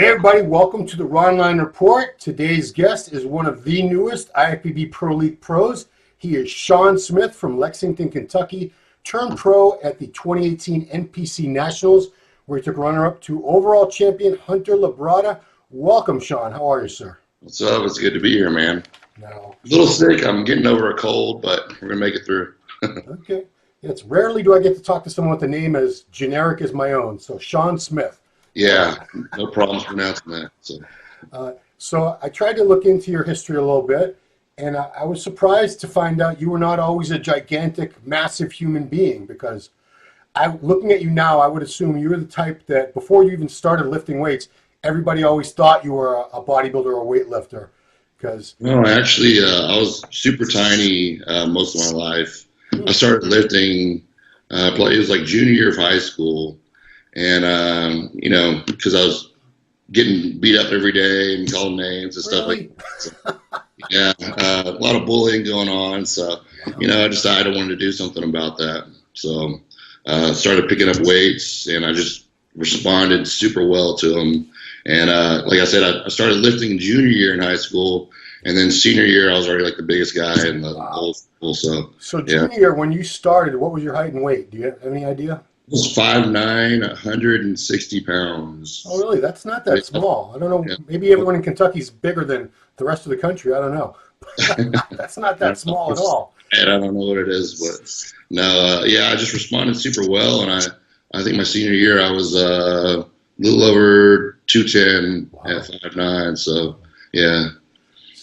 Hey everybody, welcome to the Ronline Report. Today's guest is one of the newest IFBB Pro League pros. He is Shawn Smith from Lexington, Kentucky, turned pro at the 2018 NPC Nationals, where he took runner-up to overall champion Hunter Labrada. Welcome, Shawn. How are you, sir? What's up? It's good to be here, man. No. A little sick. I'm getting over a cold, but we're going to make it through. Okay. It's rarely do I get to talk to someone with a name as generic as my own. So Shawn Smith. Yeah, no problems pronouncing that. So I tried to look into your history a little bit, and I was surprised to find out you were not always a gigantic, massive human being, because looking at you now, I would assume you were the type that before you even started lifting weights, everybody always thought you were a bodybuilder or a weightlifter. No, actually, I was super tiny most of my life. I started lifting, it was like junior year of high school. And, because I was getting beat up every day and called names and stuff like that. So, yeah, a lot of bullying going on. So, I decided I wanted to do something about that. So started picking up weights, and I just responded super well to them. And like I said, I started lifting in junior year in high school. And then senior year, I was already like the biggest guy in the whole school. So junior year, when you started, what was your height and weight? Do you have any idea? I was 5'9", 160 pounds. Oh, really? That's not that small. I don't know. Maybe everyone in Kentucky's bigger than the rest of the country. I don't know. That's not that small at all. I don't know what it is, but no, I just responded super well. And I think my senior year, I was a little over 210 at 5'9". So, yeah,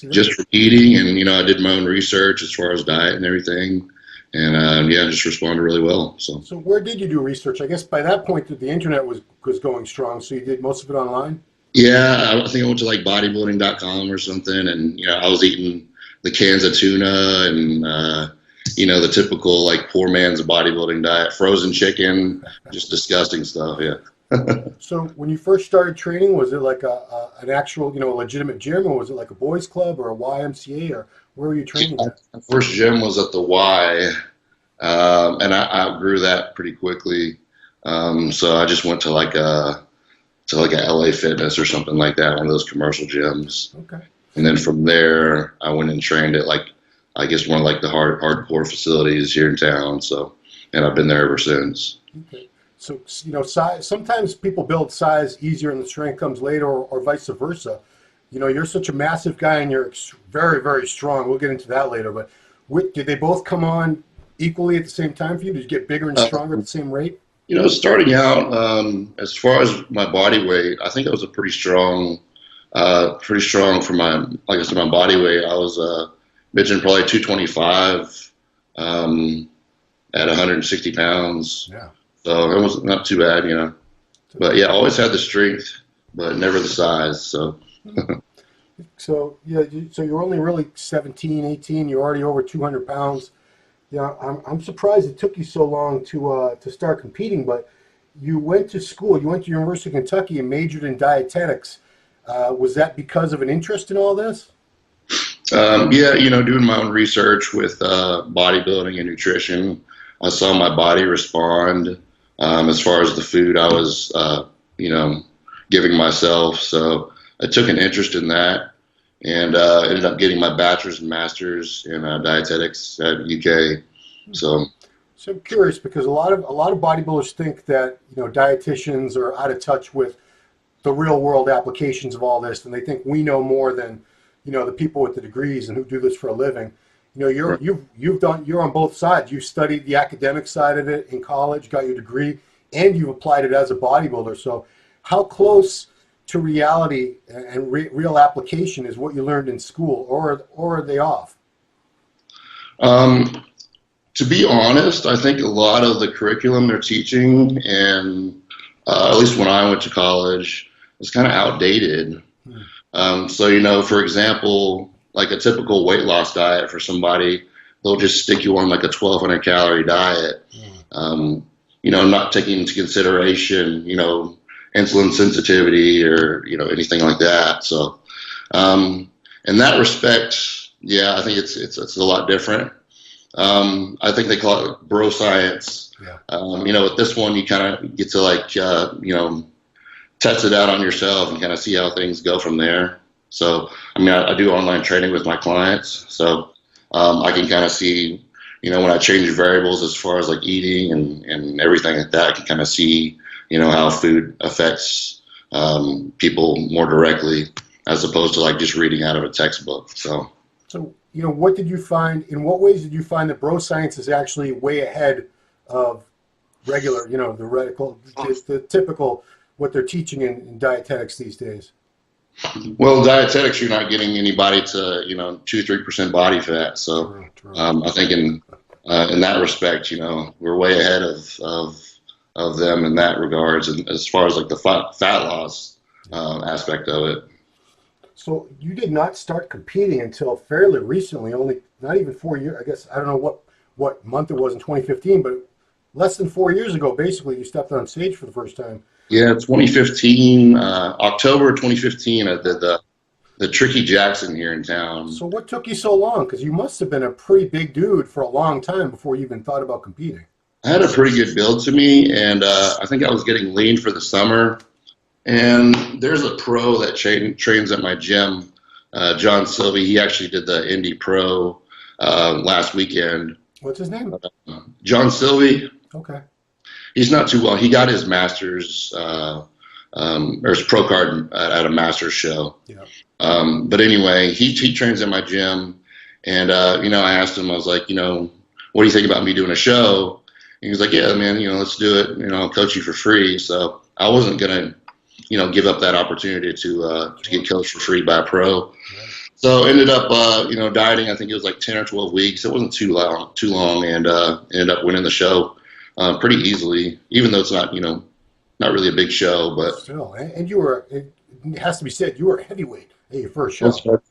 just from eating. And, I did my own research as far as diet and everything. And I just responded really well. So where did you do research? I guess by that point the internet was going strong, so you did most of it online? Yeah, I think I went to like bodybuilding.com or something, and I was eating the cans of tuna and the typical like poor man's bodybuilding diet, frozen chicken, just disgusting stuff. Yeah. So when you first started training, was it like an actual legitimate gym, or was it like a boys club or a YMCA, or where were you training at? My first gym was at the Y, and I outgrew that pretty quickly. So I just went to like a LA Fitness or something like that, one of those commercial gyms. Okay. And then from there, I went and trained at one of like the hardcore facilities here in town. So, and I've been there ever since. Okay. So size. Sometimes people build size easier, and the strength comes later, or vice versa. You're such a massive guy, and you're very, very strong. We'll get into that later. But did they both come on equally at the same time for you? Did you get bigger and stronger at the same rate? Starting out, as far as my body weight, I think I was pretty strong for my, like I said, my body weight. I was benching probably 225 at 160 pounds. Yeah. So it was not too bad, But yeah, I always had the strength, but never the size. So. So you're only really 17, 18. You're already over 200 pounds. I'm surprised it took you so long to start competing. But you went to school. You went to University of Kentucky and majored in dietetics. Was that because of an interest in all this? Doing my own research with bodybuilding and nutrition, I saw my body respond as far as the food I was, giving myself. So I took an interest in that, and ended up getting my bachelor's and master's in dietetics at UK. So I'm curious, because a lot of bodybuilders think that dietitians are out of touch with the real world applications of all this, and they think we know more than the people with the degrees and who do this for a living. You're on both sides. You studied the academic side of it in college, got your degree, and you've applied it as a bodybuilder. So how close to reality and real application is what you learned in school, or are they off? To be honest, I think a lot of the curriculum they're teaching, and at least when I went to college, was kind of outdated. So, for example, like a typical weight loss diet for somebody, they'll just stick you on like a 1,200 calorie diet, not taking into consideration, insulin sensitivity or, anything like that. So, in that respect, I think it's a lot different. I think they call it bro science. Yeah. With this one, you kind of get to test it out on yourself and kind of see how things go from there. So, I mean, I do online training with my clients, so I can kind of see, when I change variables as far as like eating and everything like that, I can kind of see, how food affects people more directly as opposed to like just reading out of a textbook. So, what did you find? In what ways did you find that bro science is actually way ahead of regular, the typical what they're teaching in dietetics these days? Well, dietetics, you're not getting anybody to 2-3% body fat. So True. I think in that respect, we're way ahead of them in that regards, and as far as like the fat loss aspect of it. So you did not start competing until fairly recently, only not even 4 years. I guess I don't know what month it was in 2015, but less than 4 years ago, basically, you stepped on stage for the first time. Yeah, 2015, October 2015, I did the Tricky Jackson here in town. So what took you so long? Because you must have been a pretty big dude for a long time before you even thought about competing. I had a pretty good build to me, and I think I was getting lean for the summer. And there's a pro that trains at my gym, John Sylvie. He actually did the Indy Pro last weekend. What's his name? John Sylvie. Okay. He's not too well. He got his master's or his pro card at a master's show. Yeah. But anyway, he trains at my gym, and I asked him. I was like, what do you think about me doing a show? And he was like, yeah, man, let's do it. I'll coach you for free. So I wasn't gonna, give up that opportunity to get coached for free by a pro. Right. So ended up, dieting. I think it was like 10 or 12 weeks. It wasn't too long, and ended up winning the show pretty easily, even though it's not, not really a big show. But still, and you were, it has to be said, you were a heavyweight at your first show.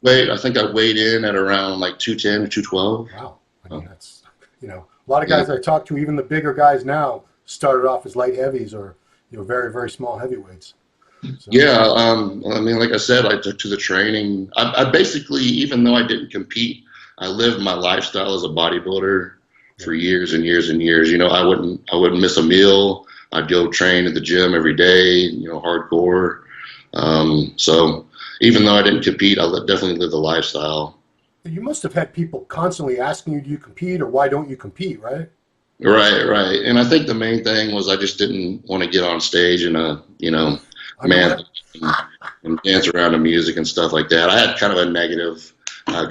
I think I weighed in at around like 210 or 212. Wow. I mean, that's, a lot of guys I talk to, even the bigger guys now, started off as light heavies or, very, very small heavyweights. So. Yeah, I mean, like I said, I took to the training. I basically, even though I didn't compete, I lived my lifestyle as a bodybuilder for years and years and years. I wouldn't miss a meal. I'd go train at the gym every day, hardcore. So even though I didn't compete, I definitely lived the lifestyle. You must have had people constantly asking you, do you compete or why don't you compete, right? Right. And I think the main thing was I just didn't want to get on stage and, man, and dance around to music and stuff like that. I had kind of a negative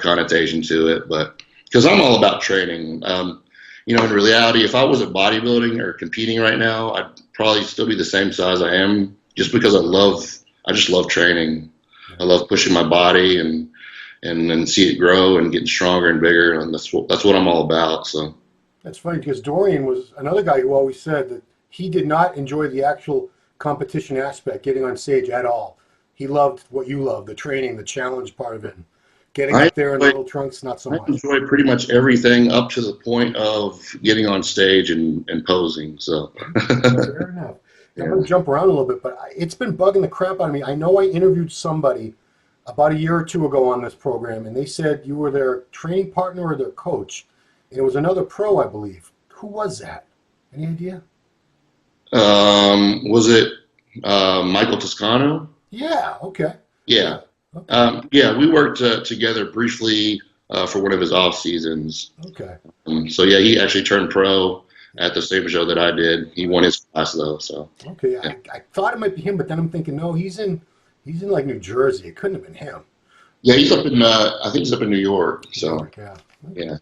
connotation to it, but because I'm all about training. In reality, if I wasn't bodybuilding or competing right now, I'd probably still be the same size I am, just because I just love training. I love pushing my body and see it grow and getting stronger and bigger, and that's what I'm all about. So that's funny because Dorian was another guy who always said that he did not enjoy the actual competition aspect, getting on stage at all. He loved what you love, the training, the challenge part of it. Getting up there in the little trunks, not so much. I enjoy pretty much everything up to the point of getting on stage and posing. So fair enough. Yeah. I'm going to jump around a little bit, but it's been bugging the crap out of me. I know I interviewed somebody about a year or two ago on this program, and they said you were their training partner or their coach. And it was another pro, I believe. Who was that? Any idea? Was it Michael Toscano? Yeah. Okay. Yeah. Okay. We worked together briefly for one of his off seasons. Okay. So yeah, he actually turned pro at the same show that I did. He won his class though. So. Okay. Yeah. I thought it might be him, but then I'm thinking, no, he's in like New Jersey. It couldn't have been him. Yeah, he's up in. I think he's up in New York. So. New York, yeah. Okay. Yeah.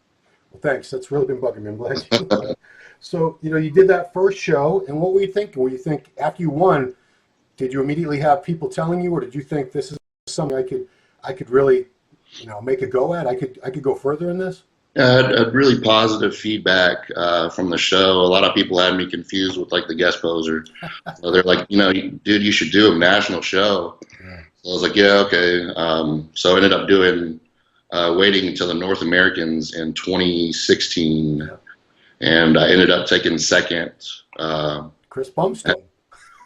Well, thanks. That's really been bugging me. I'm glad. So you did that first show, and what were you thinking? Were you think after you won? Did you immediately have people telling you, or did you think this is something I could really, make a go at? I could go further in this? Yeah, I had really positive feedback from the show. A lot of people had me confused with like the guest poser. So they're like, dude, you should do a national show. Yeah. So I was like, yeah, okay. So I ended up doing waiting until the North Americans in 2016, yeah. And I ended up taking second. Chris Bumstead.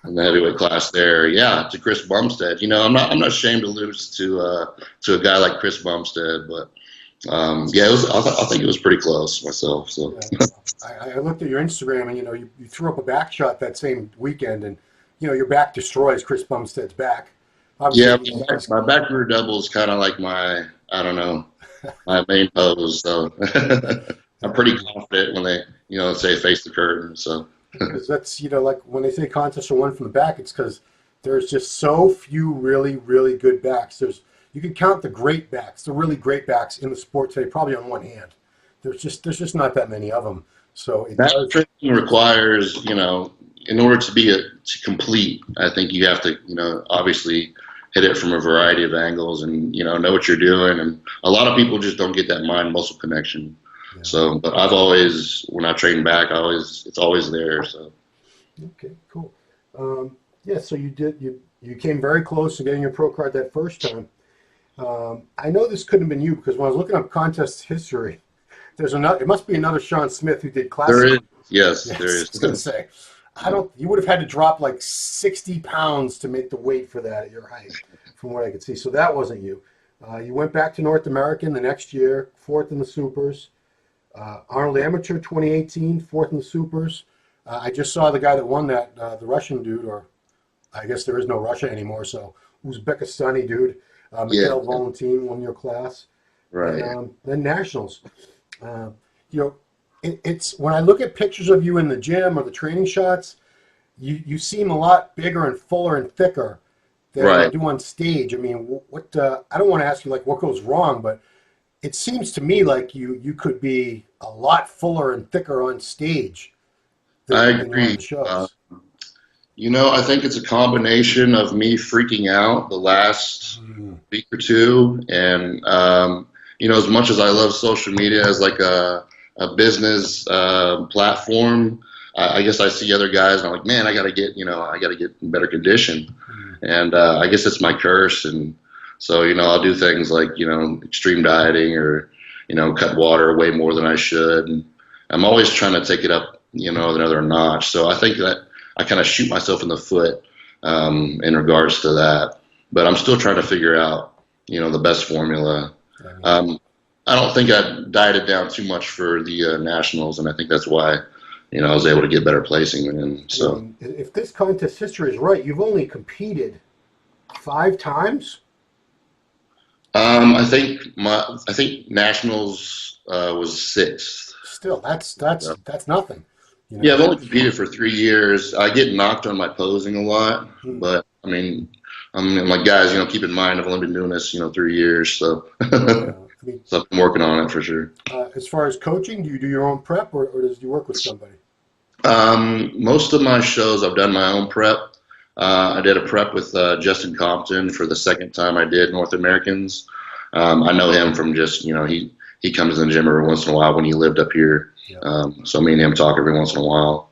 In the heavyweight class there, yeah, to Chris Bumstead. I'm not ashamed to lose to a guy like Chris Bumstead, but yeah, it was. I think it was pretty close myself. So yeah, I looked at your Instagram, and you threw up a back shot that same weekend, and your back destroys Chris Bumstead's back. Yeah, Obviously, my back rear double is kind of like I don't know, my main pose. So I'm pretty confident when they, say face the curtain. So because that's, like when they say contests are won from the back, it's because there's just so few really, really good backs. You can count the great backs, the really great backs in the sport today, probably on one hand. There's just not that many of them. So it that does. training requires, in order to complete, I think you have to, obviously hit it from a variety of angles and, know what you're doing. And a lot of people just don't get that mind muscle connection. Yeah. So, but I've always, when I train back, it's always there. So. Okay, cool. Yeah, so you came very close to getting your pro card that first time. I know this couldn't have been you because when I was looking up contest history, it must be another Shawn Smith who did classic. There is, yes, there is. I was going to say, you would have had to drop like 60 pounds to make the weight for that at your height, from what I could see. So that wasn't you. You went back to North American the next year, 4th in the Supers. Arnold Amateur 2018, 4th in the Supers. I just saw the guy that won that, the Russian dude, or I guess there is no Russia anymore, so Uzbekistani dude, Mikhail Valentin won your class. Right. And, then Nationals. It's when I look at pictures of you in the gym or the training shots, you seem a lot bigger and fuller and thicker than you do on stage. I mean, what I don't want to ask you like what goes wrong, but it seems to me like you could be a lot fuller and thicker on stage I agree. Shows. I think it's a combination of me freaking out the last week or two, and as much as I love social media as like a business platform, I guess I see other guys and I'm like, man, I gotta get in better condition, and I guess it's my curse, and so I'll do things like extreme dieting or cut water way more than I should, and I'm always trying to take it up another notch. So I think that I kind of shoot myself in the foot in regards to that, but I'm still trying to figure out the best formula. I don't think I dieted down too much for the nationals, and I think that's why I was able to get better placing. And so, if this contest history is right, you've only competed 5 times. I think nationals was 6th. Still, that's nothing. Yeah, I've only competed for 3 years. I get knocked on my posing a lot, but I mean, I'm like, guys, keep in mind I've only been doing this, 3 years, so so I'm working on it for sure. As far as coaching, do you do your own prep, or does you work with somebody? Most of my shows, I've done my own prep. I did a prep with Justin Compton for the second time I did North Americans. I know him from just, he comes in the gym every once in a while when he lived up here. So me and him talk every once in a while.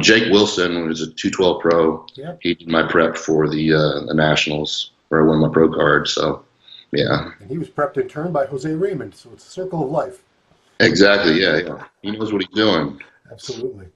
Jake Wilson, who's a 212 pro, he did my prep for the Nationals where I won my pro card. So, yeah. And he was prepped in turn by Jose Raymond, so it's a circle of life. Exactly, yeah. He knows what he's doing. Absolutely.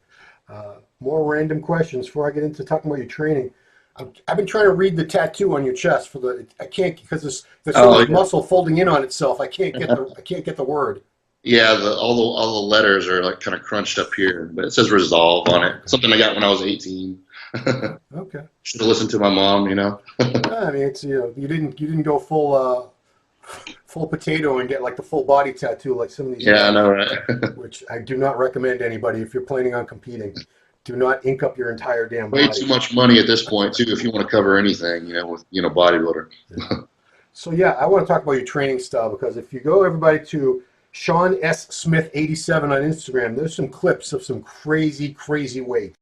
More random questions before I get into talking about your training. I've been trying to read the tattoo on your chest I can't because there's so much muscle folding in on itself. I can't get the word. Yeah, all the letters are like kind of crunched up here, but it says resolve on it. Something I got when I was 18. Okay. Should have listened to my mom, Yeah, I mean, it's you didn't go full potato and get like the full body tattoo like some of these. Yeah, I know, right? Which I do not recommend anybody if you're planning on competing. Do not ink up your entire damn body. Way too much money at this point too if you want to cover anything, with bodybuilder. Yeah. So yeah, I want to talk about your training style because if you go everybody to Shawn S. Smith 87 on Instagram, there's some clips of some crazy weight.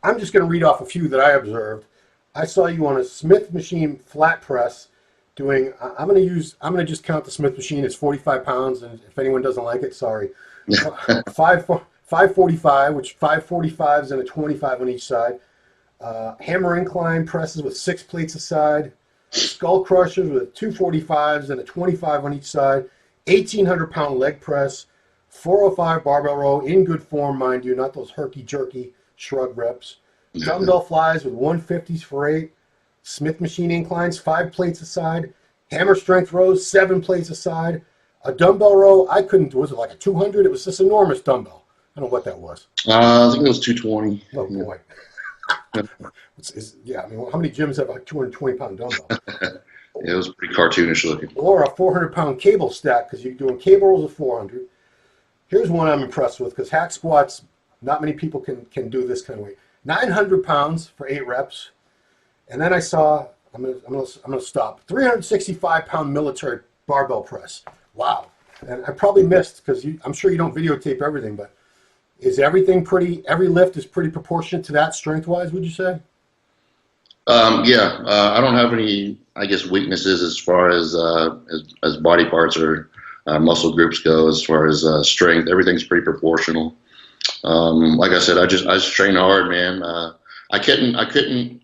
I'm just going to read off a few that I observed. I saw you on a Smith machine flat press doing, I'm going to just count the Smith machine as 45 pounds, and if anyone doesn't like it, sorry. 545, which 545s and a 25 on each side. Hammer incline presses with 6 plates a side. Skull crushers with 245s and a 25 on each side. 1,800-pound leg press. 405 barbell row in good form, mind you, not those herky-jerky shrug reps. Dumbbell flies with 150s for 8. Smith machine inclines, 5 plates aside. Hammer strength rows, 7 plates aside. A dumbbell row, I couldn't do. Was it like a 200? It was this enormous dumbbell. I don't know what that was. I think it was 220. Oh, boy. Yeah, I mean, how many gyms have a 220-pound dumbbell? It was pretty cartoonish looking. Or a 400-pound cable stack, because you're doing cable rolls of 400. Here's one I'm impressed with, because hack squats, not many people can do this kind of weight. 900 pounds for 8 reps. And then I saw, I'm gonna stop, 365-pound military barbell press. Wow. And I probably missed, because I'm sure you don't videotape everything, but is everything every lift is pretty proportionate to that strength-wise, would you say? Yeah, I don't have any, I guess, weaknesses as far as body parts or muscle groups go. As far as strength, everything's pretty proportional. Like I said, I just train hard, man. I couldn't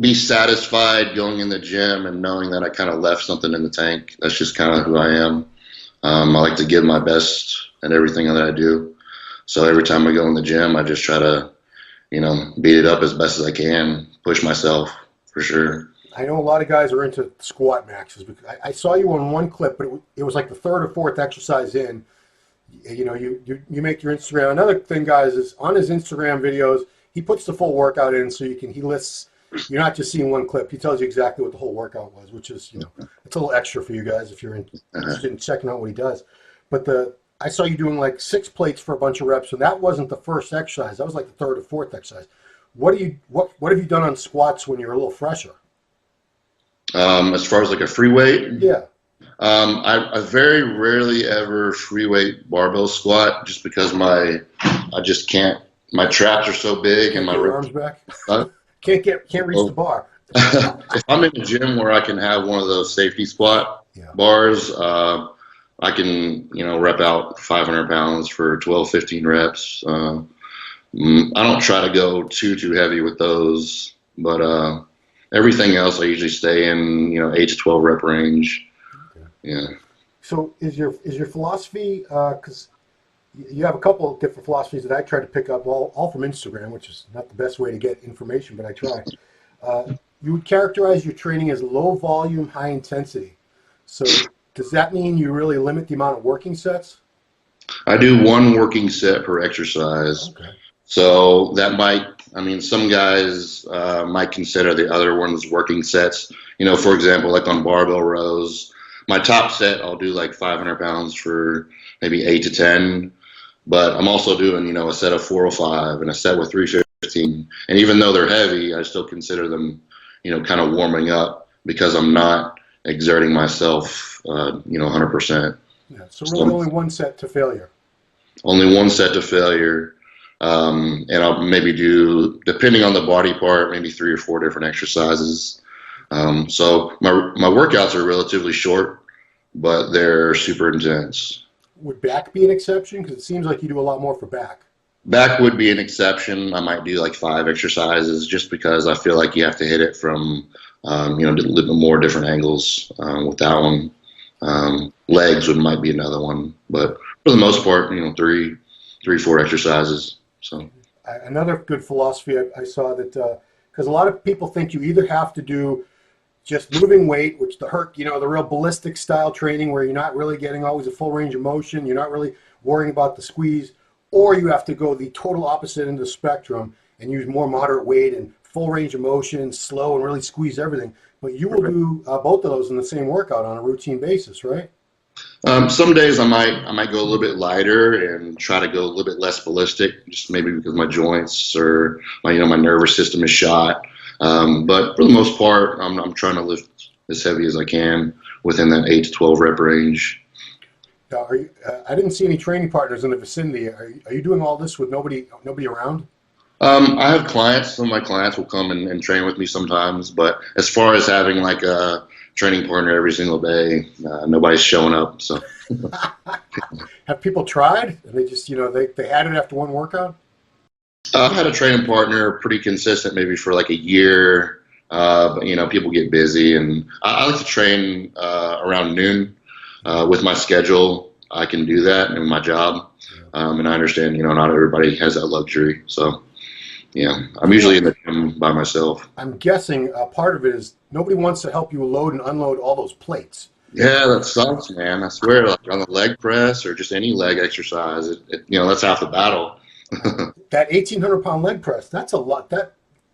be satisfied going in the gym and knowing that I kind of left something in the tank. That's just kind of who I am. I like to give my best at everything that I do. So every time I go in the gym, I just try to, beat it up as best as I can, push myself for sure. I know a lot of guys are into squat maxes, because I saw you on one clip, but it was like the 3rd or 4th exercise in. You make your Instagram. Another thing, guys, is on his Instagram videos, he puts the full workout in, so he lists. You're not just seeing one clip. He tells you exactly what the whole workout was, which is it's a little extra for you guys if you're interested in checking out what he does. But I saw you doing like 6 plates for a bunch of reps, and that wasn't the first exercise. That was like the 3rd or 4th exercise. What have you done on squats when you're a little fresher? As far as like a free weight? Yeah. I very rarely ever free weight barbell squat, just because I just can't. My traps are so big and my arms back. Can't reach the bar. If I'm in a gym where I can have one of those safety squat bars, I can rep out 500 pounds for 12, 15 reps. I don't try to go too heavy with those, but everything else I usually stay in 8 to 12 rep range. Okay. Yeah. So is your philosophy, because you have a couple of different philosophies that I try to pick up, all from Instagram, which is not the best way to get information, but I try. You would characterize your training as low volume, high intensity. So does that mean you really limit the amount of working sets? I do 1 working set per exercise. Okay. So that some guys might consider the other ones working sets. For example, like on barbell rows, my top set, I'll do like 500 pounds for maybe 8 to 10. But I'm also doing, a set of 405 and a set with 315. And even though they're heavy, I still consider them, kind of warming up, because I'm not exerting myself, 100%. Yeah, so really only 1 set to failure. Only 1 set to failure. And I'll maybe do, depending on the body part, maybe 3 or 4 different exercises. So my workouts are relatively short, but they're super intense. Would back be an exception? Because it seems like you do a lot more for back. Back would be an exception. I might do like 5 exercises, just because I feel like you have to hit it from, a little bit more different angles with that one. Legs might be another one, but for the most part, 3, 4 exercises. So another good philosophy I saw that, because a lot of people think you either have to do just moving weight, which the real ballistic style training where you're not really getting always a full range of motion, you're not really worrying about the squeeze, or you have to go the total opposite end of the spectrum and use more moderate weight and full range of motion, slow, and really squeeze everything. But you will do both of those in the same workout on a routine basis, right? Some days I might go a little bit lighter and try to go a little bit less ballistic, just maybe because my joints or my nervous system is shot. But for the most part, I'm trying to lift as heavy as I can within that 8 to 12 rep range. I didn't see any training partners in the vicinity. Are you doing all this with nobody around? I have clients. Some of my clients will come and train with me sometimes. But as far as having like a training partner every single day, nobody's showing up. So have people tried? And they just they had it after one workout? I've had a training partner pretty consistent, maybe for like a year. But people get busy, and I like to train around noon with my schedule. I can do that in my job. And I understand, not everybody has that luxury. So, yeah, I'm usually in the gym by myself. I'm guessing part of it is nobody wants to help you load and unload all those plates. Yeah, that sucks, man. I swear, like on the leg press or just any leg exercise, that's half the battle. That 1,800-pound leg press, that's a lot.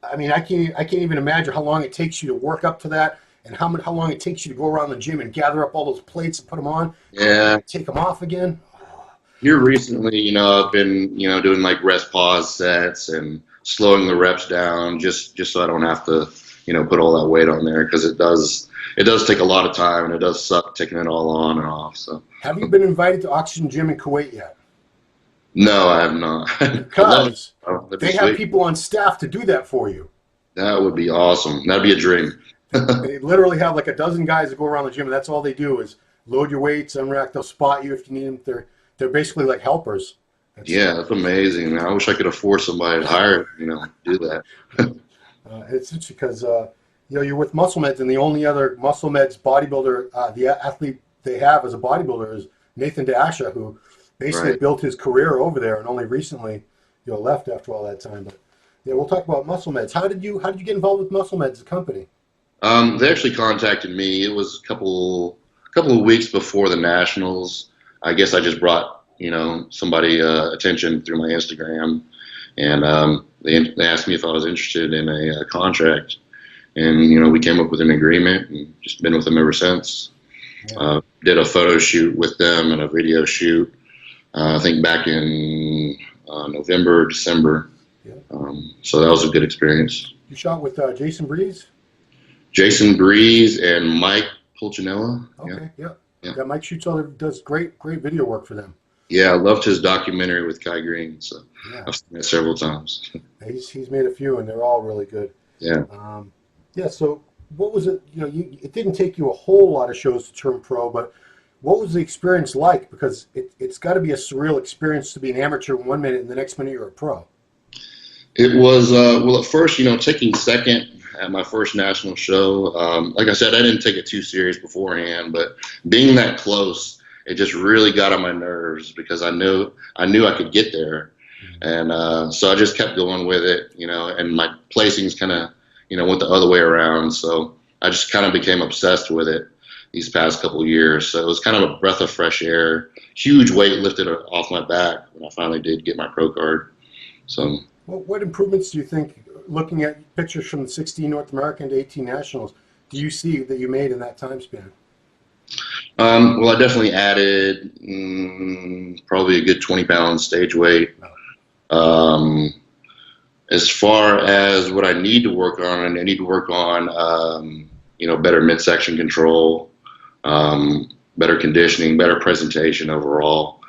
I can't even imagine how long it takes you to work up to that, and how long it takes you to go around the gym and gather up all those plates and put them on. Yeah. Take them off again. Here recently, I've been, doing like rest pause sets and slowing the reps down just so I don't have to, put all that weight on there, because it does take a lot of time, and it does suck taking it all on and off. So, have you been invited to Oxygen Gym in Kuwait yet? No, I have not. Because they have sweet. people on staff to do that for you. That would be awesome. That'd be a dream. They literally have like a dozen guys that go around the gym, and that's all they do is load your weights, unrack. They'll spot you if you need them. They're basically like helpers. That's amazing. I wish I could afford somebody to hire, to do that. It's just because you're with MuscleMeds, and the only other MuscleMeds bodybuilder, the athlete they have as a bodybuilder is Nathan Dasha, who basically built his career over there, and only recently left after all that time. But yeah, we'll talk about MuscleMeds. How did you get involved with MuscleMeds, the company? They actually contacted me. It was a couple of weeks before the Nationals. I guess I just brought somebody attention through my Instagram, and they asked me if I was interested in a contract, and we came up with an agreement, and just been with them ever since. Yeah. Did a photo shoot with them and a video shoot. I think back in November, December. Yeah. So that was a good experience. You shot with Jason Breeze? Jason Breeze and Mike Pulcinella. Okay, yeah. Mike shoots does great video work for them. Yeah, I loved his documentary with Kai Green. So I've seen it several times. He's made a few, and they're all really good. Yeah. So what was it? It didn't take you a whole lot of shows to turn pro, but what was the experience like? Because it's got to be a surreal experience to be an amateur 1 minute, and the next minute you're a pro. It was, at first, taking second at my first national show. Like I said, I didn't take it too serious beforehand, but being that close, it just really got on my nerves, because I knew I could get there. And so I just kept going with it, and my placings kind of, went the other way around. So I just kind of became obsessed with it these past couple of years. So it was kind of a breath of fresh air, huge weight lifted off my back when I finally did get my pro card. So. Well, what improvements do you think, looking at pictures from the 16 North American to 18 Nationals, do you see that you made in that time span? Well, I definitely added probably a good 20 pounds stage weight. As far as what I need to work on, I need to work on, better midsection control, better conditioning, better presentation overall.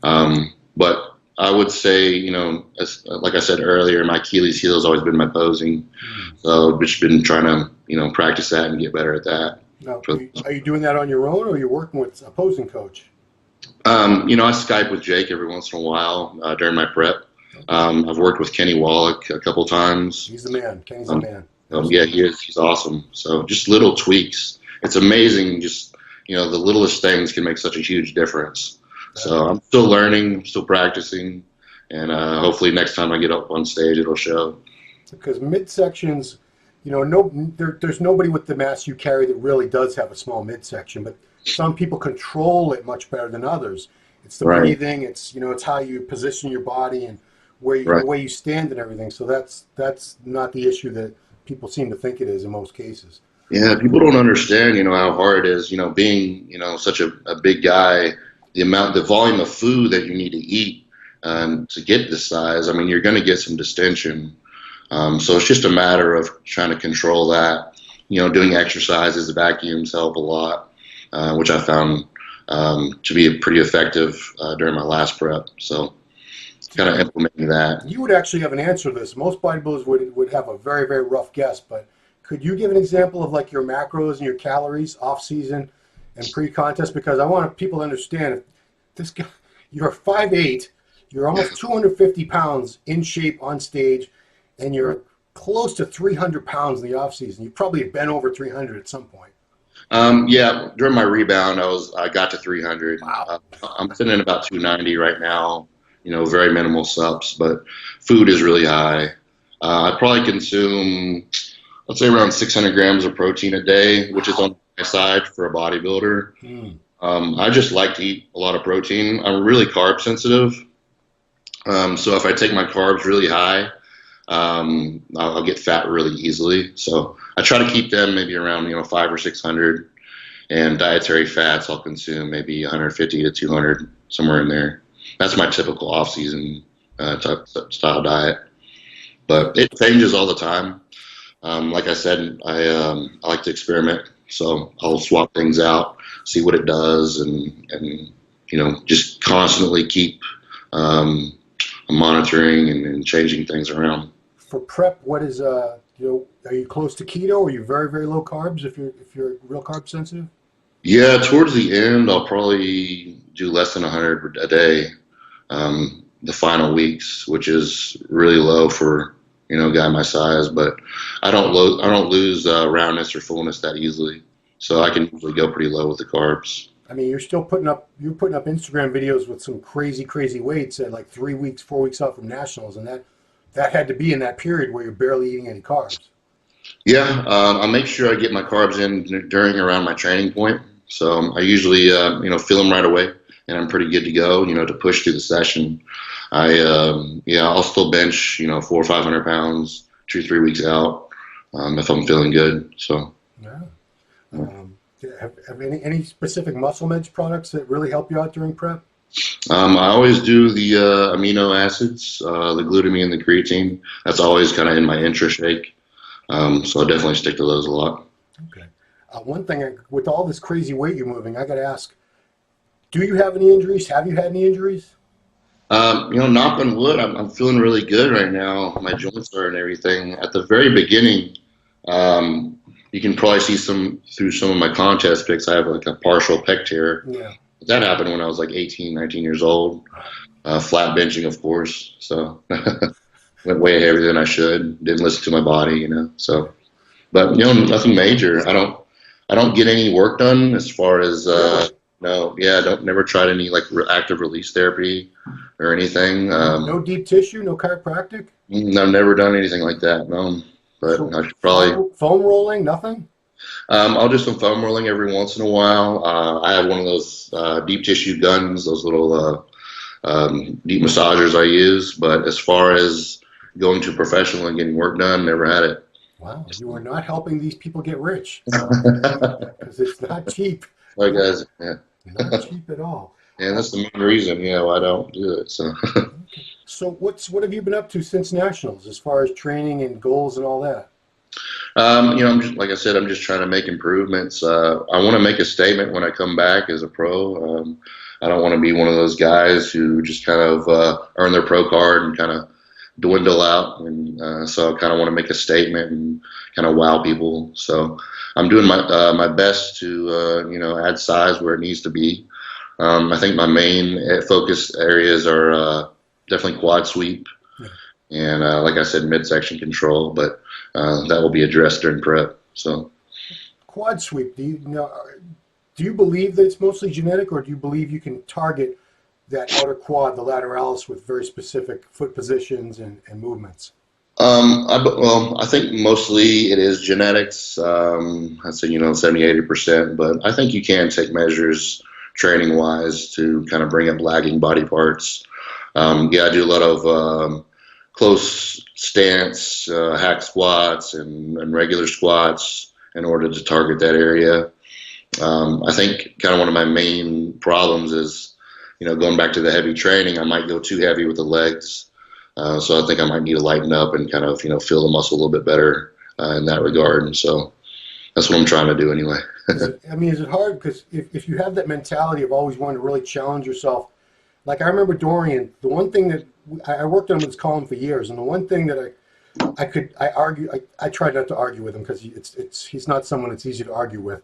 But I would say, like I said earlier, my Achilles heel has always been my posing. So I've just been trying to, practice that and get better at that. Now, are you doing that on your own, or are you working with a posing coach? I Skype with Jake every once in a while during my prep. I've worked with Kenny Wallach a couple times. He's the man. Kenny's the man. Yeah, he is. He's awesome. So just little tweaks. It's amazing. Just, the littlest things can make such a huge difference. So I'm still learning, I'm still practicing, and hopefully next time I get up on stage, it'll show. Because midsections, there's nobody with the mass you carry that really does have a small midsection, but some people control it much better than others. It's the breathing, it's how you position your body and the way you stand and everything. So that's not the issue that people seem to think it is in most cases. Yeah, people don't understand, how hard it is, being, such a big guy. The volume of food that you need to eat to get this size, you're going to get some distension. So it's just a matter of trying to control that. Doing exercises, vacuums help a lot, which I found to be pretty effective during my last prep. So kind of implementing that. You would actually have an answer to this. Most bodybuilders would have a very, very rough guess, but could you give an example of like your macros and your calories off season and pre-contest? Because I want people to understand, if this guy, you're 5'8", you're almost 250 pounds in shape on stage, and you're close to 300 pounds in the off season. You probably have been over 300 at some point. Yeah, during my rebound, I got to 300. Wow. I'm sitting at about 290 right now. Very minimal subs, but food is really high. I probably consume, let's say, around 600 grams of protein a day, which is on the high side for a bodybuilder. Mm. I just like to eat a lot of protein. I'm really carb sensitive, so if I take my carbs really high, I'll get fat really easily. So I try to keep them maybe around 500 or 600, and dietary fats I'll consume maybe 150 to 200, somewhere in there. That's my typical off-season style diet, but it changes all the time. Like I said, I like to experiment, so I'll swap things out, see what it does, and just constantly keep monitoring and changing things around. For prep, what is are you close to keto? Or are you very, very low carbs if you're real carb sensitive? Yeah, towards the end, I'll probably do less than 100 a day. The final weeks, which is really low for a guy my size, but I don't lose roundness or fullness that easily, so I can usually go pretty low with the carbs. I mean, you're putting up Instagram videos with some crazy, crazy weights at like 3 weeks, 4 weeks out from nationals, and that had to be in that period where you're barely eating any carbs. Yeah, I make sure I get my carbs in during around my training point, so I usually feel them right away, and I'm pretty good to go. To push through the session. I'll still bench 400 or 500 pounds 2-3 weeks out if I'm feeling good. So. Yeah. Have any specific MuscleMeds products that really help you out during prep? I always do the amino acids, the glutamine and the creatine. That's always kind of in my intra shake. So I definitely stick to those a lot. Okay. One thing, with all this crazy weight you're moving, I got to ask, do you have any injuries? Have you had any injuries? Knock on wood, I'm feeling really good right now. My joints are and everything. At the very beginning, you can probably see through some of my contest pics, I have like a partial pec tear. Yeah. That happened when I was like 18, 19 years old. Flat benching, of course. So went way heavier than I should. Didn't listen to my body, So, but nothing major. I don't get any work done as far as no. Yeah, never tried any like active release therapy or anything. No deep tissue, no chiropractic. I've never done anything like that. No, but So I should probably. foam rolling, nothing. I'll do some foam rolling every once in a while. I have one of those deep tissue guns, those little deep massagers I use. But as far as going to professional and getting work done, never had it. Wow, you are not helping these people get rich because it's not cheap. Hi guys, yeah. Not cheap at all. And that's the main reason, why I don't do it. So. So what have you been up to since nationals, as far as training and goals and all that? I'm just, like I said, I'm just trying to make improvements. I want to make a statement when I come back as a pro. I don't want to be one of those guys who just kind of earn their pro card and kind of dwindle out. And so I kind of want to make a statement and kind of wow people. So I'm doing my best to add size where it needs to be. I think my main focus areas are definitely quad sweep and like I said, midsection control, but that will be addressed during prep. So quad sweep, do you believe that it's mostly genetic, or do you believe you can target that outer quad, the lateralis, with very specific foot positions and movements? I think mostly it is genetics. I'd say 70-80%, but I think you can take measures training wise to kind of bring up lagging body parts. I do a lot of close stance, hack squats and regular squats in order to target that area. I think kind of one of my main problems is, going back to the heavy training, I might go too heavy with the legs. So I think I might need to lighten up and kind of, feel the muscle a little bit better in that regard. And so that's what I'm trying to do anyway. Is it hard? Because if you have that mentality of always wanting to really challenge yourself, like I remember Dorian, the one thing that I worked on his column for years, and the one thing that I tried not to argue with him because he's not someone that's easy to argue with,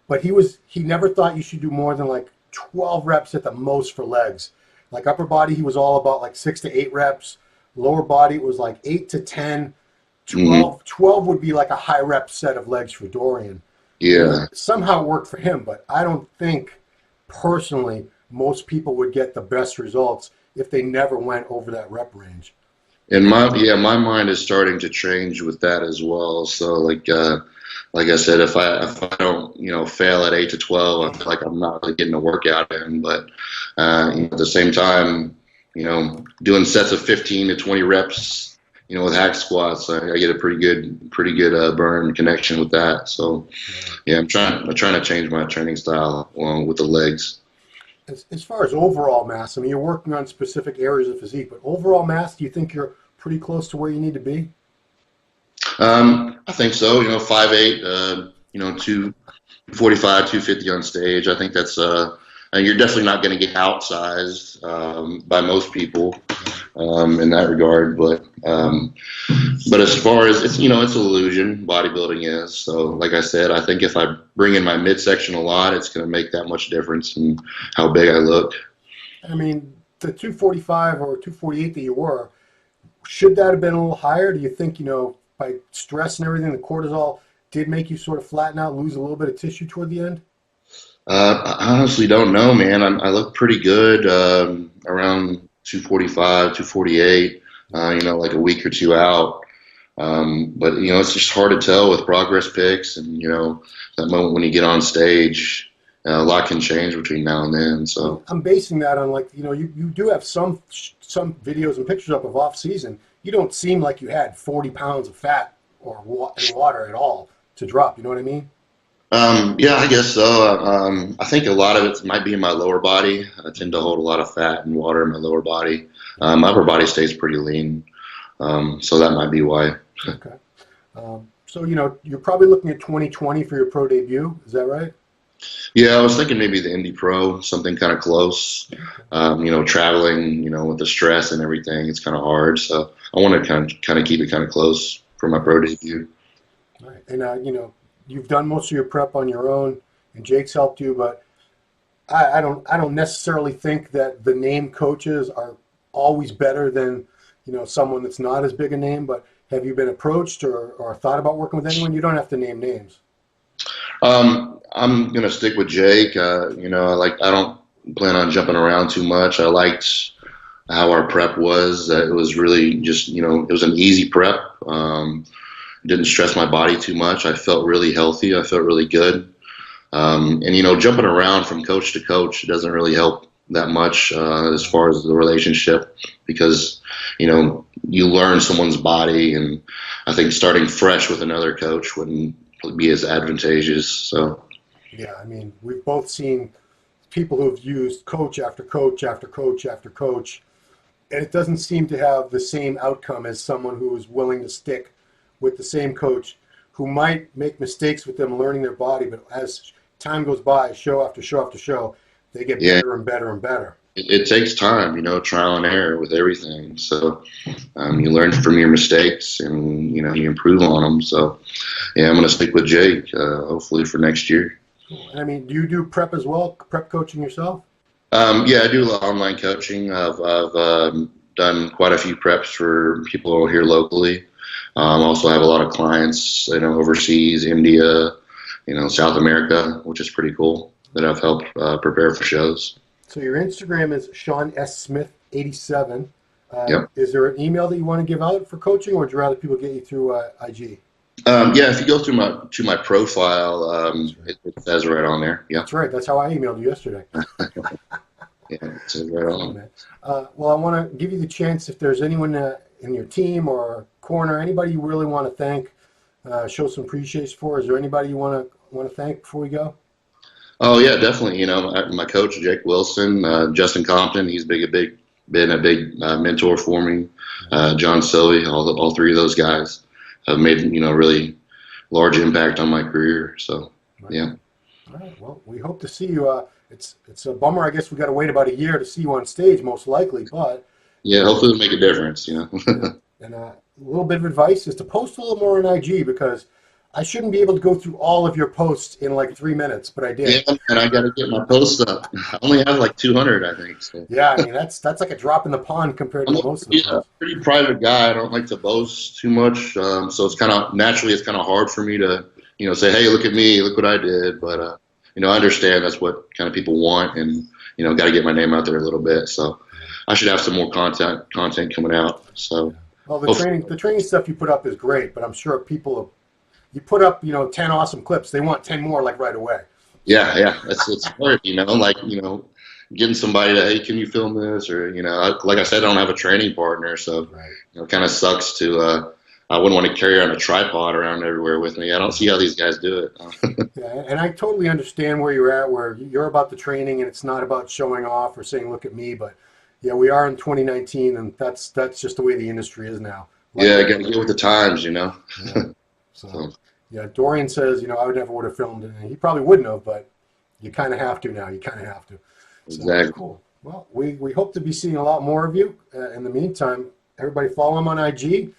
but he never thought you should do more than like 12 reps at the most for legs. Like upper body, he was all about like 6 to 8 reps. Lower body, it was like 8 to 10. 12 would be like a high rep set of legs for Dorian. Yeah. Somehow it worked for him, but I don't think personally most people would get the best results if they never went over that rep range. And my mind is starting to change with that as well. So like I said, if I don't fail at 8 to 12, I feel like I'm not really getting a workout in. But at the same time, doing sets of 15 to 20 reps, with hack squats, I get a pretty good burn connection with that. So yeah, I'm trying to change my training style along with the legs. As far as overall mass, I mean, you're working on specific areas of physique, but overall mass, do you think you're pretty close to where you need to be? I think so. 5'8", 245, 250 on stage. I think that's you're definitely not going to get outsized by most people in that regard. But as far as it's it's an illusion. Bodybuilding is. So like I said, I think if I bring in my midsection a lot, it's going to make that much difference in how big I look. I mean, the 245 or 248 that you were, should that have been a little higher? Do you think, by stress and everything, the cortisol did make you sort of flatten out, lose a little bit of tissue toward the end? I honestly don't know, man. I look pretty good around 245, 248, like a week or two out. But, it's just hard to tell with progress pics and, that moment when you get on stage. A lot can change between now and then. So I'm basing that on you do have some videos and pictures up of off season. You don't seem like you had 40 pounds of fat or water at all to drop. You know what I mean? Yeah, I guess so. I think a lot of it might be in my lower body. I tend to hold a lot of fat and water in my lower body. My upper body stays pretty lean, so that might be why. Okay. So you're probably looking at 2020 for your pro debut. Is that right? Yeah, I was thinking maybe the Indy Pro, something kind of close. Traveling, with the stress and everything, it's kind of hard. So I want to kind of keep it kind of close for my pro debut. All right. And you've done most of your prep on your own, and Jake's helped you, but I don't necessarily think that the name coaches are always better than someone that's not as big a name. But have you been approached or thought about working with anyone? You don't have to name names. I'm gonna stick with Jake. I don't plan on jumping around too much. I liked how our prep was. It was really just it was an easy prep. Didn't stress my body too much. I felt really healthy. I felt really good. And jumping around from coach to coach doesn't really help that much as far as the relationship because you learn someone's body, and I think starting fresh with another coach wouldn't be as advantageous. So yeah, I mean, we've both seen people who've used coach after coach after coach after coach, and it doesn't seem to have the same outcome as someone who is willing to stick with the same coach, who might make mistakes with them learning their body, but as time goes by, show after show after show, they get better and better and better. It takes time, trial and error with everything. So you learn from your mistakes and, you improve on them. So, yeah, I'm going to stick with Jake, hopefully for next year. Cool. I mean, do you do prep as well, prep coaching yourself? Yeah, I do a lot of online coaching. I've done quite a few preps for people here locally. Also have a lot of clients, overseas, India, South America, which is pretty cool, that I've helped prepare for shows. So your Instagram is Shawn S. Smith 87. Yep. Is there an email that you want to give out for coaching, or would you rather people get you through IG? Yeah, if you go to my profile, it says right on there. Yeah, that's right. That's how I emailed you yesterday. Yeah, it says right on. Well, I want to give you the chance, if there's anyone in your team or corner, anybody you really want to thank, show some appreciation for. Is there anybody you want to thank before we go? Oh yeah, definitely. My coach Jake Wilson, Justin Compton, he's been a big mentor for me. John Sylvie, all three of those guys have made really large impact on my career. So yeah. All right. Well, we hope to see you. It's a bummer. I guess we got to wait about a year to see you on stage, most likely. But yeah, hopefully it'll make a difference. And a little bit of advice is to post a little more on IG, because I shouldn't be able to go through all of your posts in like 3 minutes, but I did. Yeah, and I got to get my posts up. I only have like 200, I think. So. Yeah, I mean that's like a drop in the pond compared to most of them. I'm a pretty private guy. I don't like to boast too much, so it's kind of hard for me to say, hey, look at me, look what I did. But I understand that's what kind of people want, and got to get my name out there a little bit. So I should have some more content coming out. So Well, hopefully, the training stuff you put up is great, but I'm sure people, you put up 10 awesome clips, they want 10 more like right away. yeah, it's hard, like getting somebody to, hey, can you film this, or like I said, I don't have a training partner, so Right. it kind of sucks to. I wouldn't want to carry on a tripod around everywhere with me. I don't see how these guys do it. Yeah, and I totally understand where you're at, where you're about the training and it's not about showing off or saying, look at me. But yeah, we are in 2019, and that's just the way the industry is now. Yeah, I got to get with the times, Yeah. So, yeah, Dorian says, I would never would have filmed it. And he probably wouldn't have, but you kind of have to now. You kind of have to. So, Exactly. cool. Well, we hope to be seeing a lot more of you. In the meantime, everybody follow him on IG.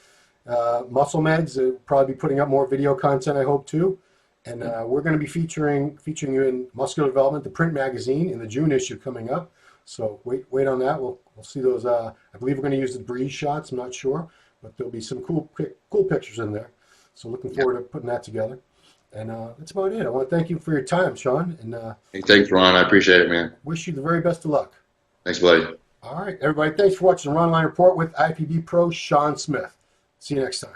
MuscleMeds will probably be putting up more video content, I hope, too. And we're going to be featuring you in Muscular Development, the print magazine, in the June issue coming up. So wait on that. We'll see those. I believe we're going to use the breeze shots. I'm not sure, but there'll be some cool pictures in there. So looking forward to putting that together. And that's about it. I want to thank you for your time, Shawn. And Hey, thanks, Ron. I appreciate it, man. wish you the very best of luck. Thanks, buddy. All right, everybody. Thanks for watching the Ronline Report with IFBB Pro Shawn Smith. See you next time.